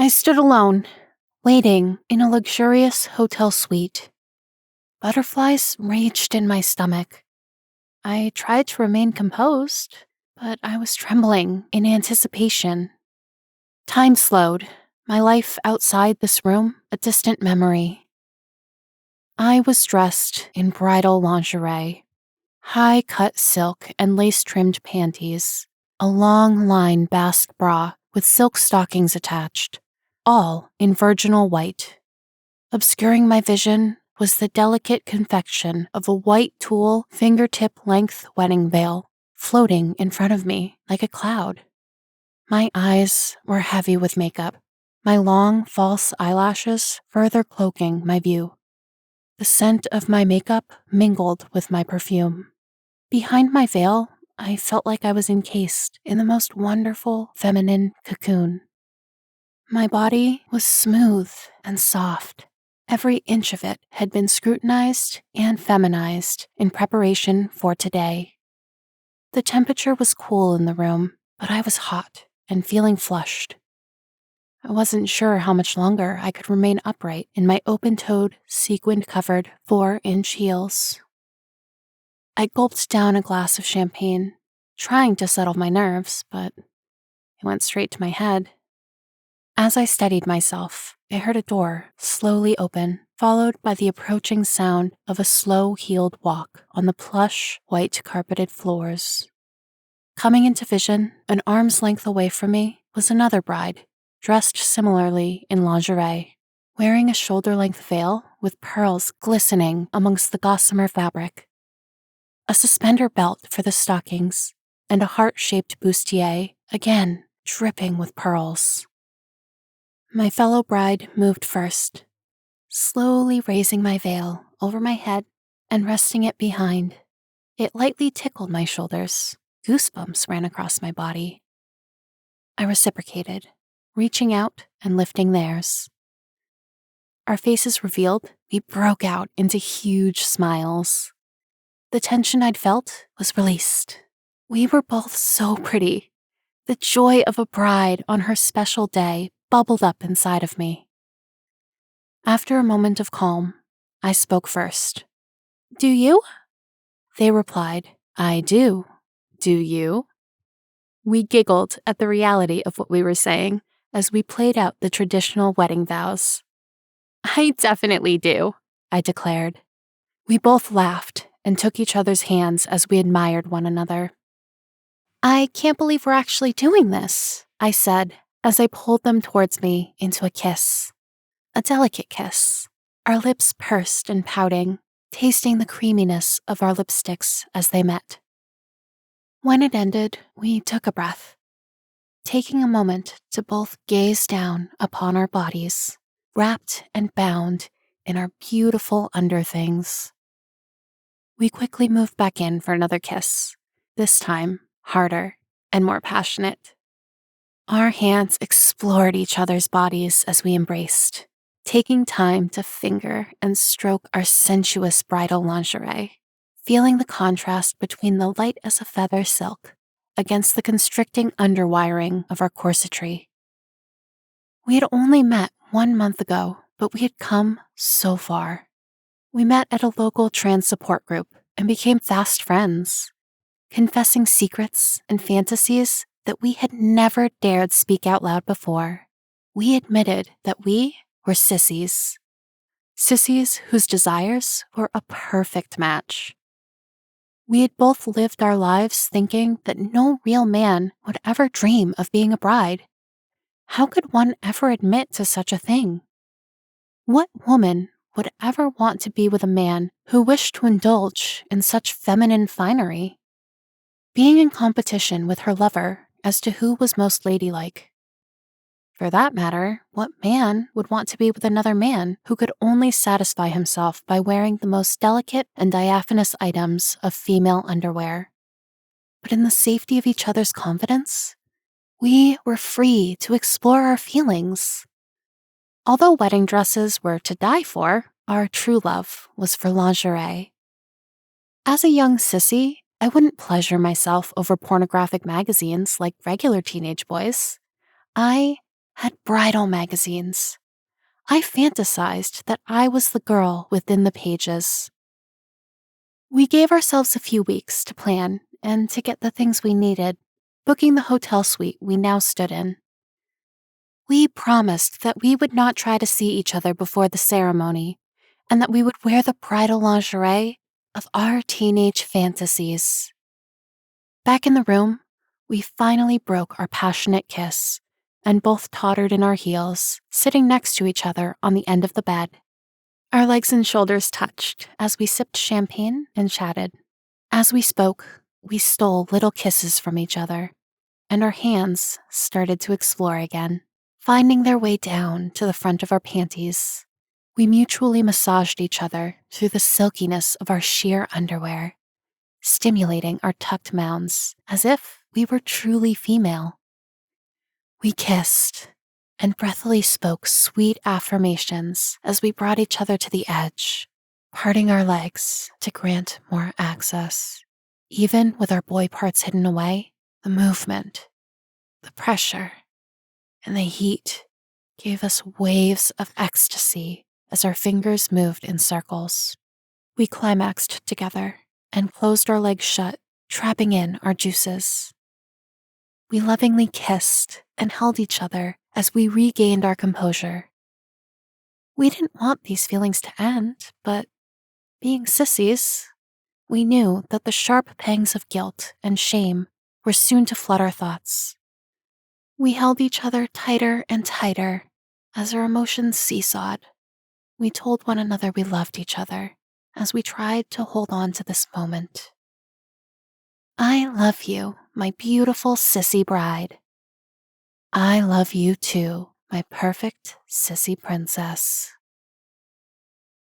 I stood alone, waiting in a luxurious hotel suite. Butterflies raged in my stomach. I tried to remain composed, but I was trembling in anticipation. Time slowed, my life outside this room a distant memory. I was dressed in bridal lingerie, high-cut silk and lace-trimmed panties, a long-line bast bra with silk stockings attached, all in virginal white. Obscuring my vision was the delicate confection of a white tulle fingertip-length wedding veil floating in front of me like a cloud. My eyes were heavy with makeup, my long, false eyelashes further cloaking my view. The scent of my makeup mingled with my perfume. Behind my veil, I felt like I was encased in the most wonderful feminine cocoon. My body was smooth and soft. Every inch of it had been scrutinized and feminized in preparation for today. The temperature was cool in the room, but I was hot and feeling flushed. I wasn't sure how much longer I could remain upright in my open-toed, sequin-covered 4-inch heels. I gulped down a glass of champagne, trying to settle my nerves, but it went straight to my head. As I steadied myself, I heard a door slowly open, followed by the approaching sound of a slow-heeled walk on the plush, white-carpeted floors. Coming into vision, an arm's length away from me, was another bride, dressed similarly in lingerie, wearing a shoulder-length veil with pearls glistening amongst the gossamer fabric. A suspender belt for the stockings, and a heart-shaped bustier, again dripping with pearls. My fellow bride moved first, slowly raising my veil over my head and resting it behind. It lightly tickled my shoulders. Goosebumps ran across my body. I reciprocated, reaching out and lifting theirs. Our faces revealed, we broke out into huge smiles. The tension I'd felt was released. We were both so pretty. The joy of a bride on her special day bubbled up inside of me. After a moment of calm, I spoke first. "Do you?" They replied, "I do. Do you?" We giggled at the reality of what we were saying as we played out the traditional wedding vows. "I definitely do," I declared. We both laughed and took each other's hands as we admired one another. "I can't believe we're actually doing this," I said as I pulled them towards me into a kiss. A delicate kiss, our lips pursed and pouting, tasting the creaminess of our lipsticks as they met. When it ended, we took a breath, taking a moment to both gaze down upon our bodies, wrapped and bound in our beautiful underthings. We quickly moved back in for another kiss, this time harder and more passionate. Our hands explored each other's bodies as we embraced, taking time to finger and stroke our sensuous bridal lingerie, feeling the contrast between the light as a feather silk against the constricting underwiring of our corsetry. We had only met 1 month ago, but we had come so far. We met at a local trans support group and became fast friends, confessing secrets and fantasies that we had never dared speak out loud before. We admitted that we were sissies. Sissies whose desires were a perfect match. We had both lived our lives thinking that no real man would ever dream of being a bride. How could one ever admit to such a thing? What woman would ever want to be with a man who wished to indulge in such feminine finery? Being in competition with her lover as to who was most ladylike. For that matter, what man would want to be with another man who could only satisfy himself by wearing the most delicate and diaphanous items of female underwear? But in the safety of each other's confidence, we were free to explore our feelings. Although wedding dresses were to die for, our true love was for lingerie. As a young sissy, I wouldn't pleasure myself over pornographic magazines like regular teenage boys. I had bridal magazines. I fantasized that I was the girl within the pages. We gave ourselves a few weeks to plan and to get the things we needed, booking the hotel suite we now stood in. We promised that we would not try to see each other before the ceremony, and that we would wear the bridal lingerie of our teenage fantasies. Back in the room, we finally broke our passionate kiss and both tottered in our heels, sitting next to each other on the end of the bed. Our legs and shoulders touched as we sipped champagne and chatted. As we spoke, we stole little kisses from each other, and our hands started to explore again, finding their way down to the front of our panties. We mutually massaged each other through the silkiness of our sheer underwear, stimulating our tucked mounds as if we were truly female. We kissed and breathily spoke sweet affirmations as we brought each other to the edge, parting our legs to grant more access. Even with our boy parts hidden away, the movement, the pressure, and the heat gave us waves of ecstasy as our fingers moved in circles. We climaxed together and closed our legs shut, trapping in our juices. We lovingly kissed and held each other as we regained our composure. We didn't want these feelings to end, but being sissies, we knew that the sharp pangs of guilt and shame were soon to flood our thoughts. We held each other tighter and tighter as our emotions seesawed. We told one another we loved each other as we tried to hold on to this moment. I love you, my beautiful sissy bride. I love you too, my perfect sissy princess.